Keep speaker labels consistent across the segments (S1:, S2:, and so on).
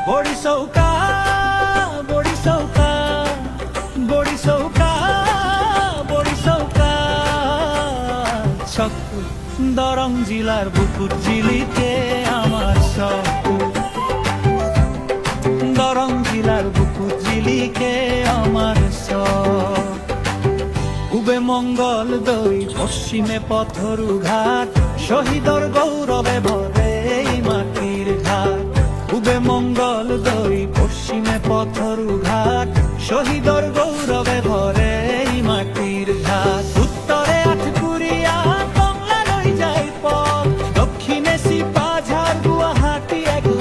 S1: বড়ি চৌকা বড়ি চৌকা বড়ি চৌকা বড়ি চৌকা ছক দরং জিলার বুকুর জিলিতে আমার সব দরং জিলার বুকুর জিলিকে আমার সব পূবে মঙ্গল দই পশ্চিমে পথরু ঘাট শহীদর গৌরবে ভরে এই মাটির ঘাট পূবে মঙ্গল দই পশ্চিমে পথরু ঘাট শহীদর গৌরবে ভরে এই মাটির ঘাট উত্তরে আটকুড়িয়া কমলা লই যাই পথ দক্ষিণে সিপাঝার গুয়াহাটি এগো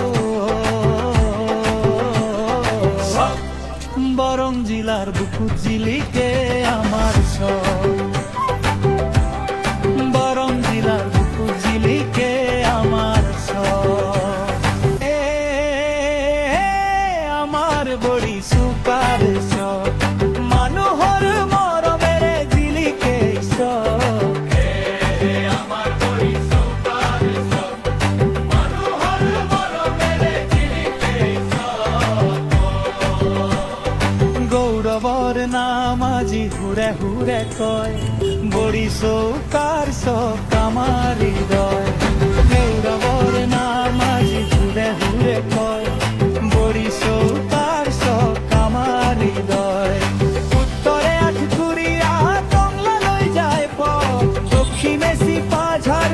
S1: বরং জিলার বুকুর জিলিকে আমার সব বরং জিলার বুকুর জিলিকে আমার সব আমার বড়ি সুপার সব মানুহর মরমের জিলিকে সব আমার বড়ি সুপার সব মানুহর মরমের জিলিকে সব গৌরবর নাম আজি হুড়ে হুড়ে কয় বড়ি চৌকার সব আমার হৃদয় গৌরবর নাম আজি হুড়ে হুড়ে কয় বড়ি চৌকার সব আমার হৃদয় উত্তরে আটকুড়িয়া কমলা লই যায় পথ দক্ষিণে সিপাঝার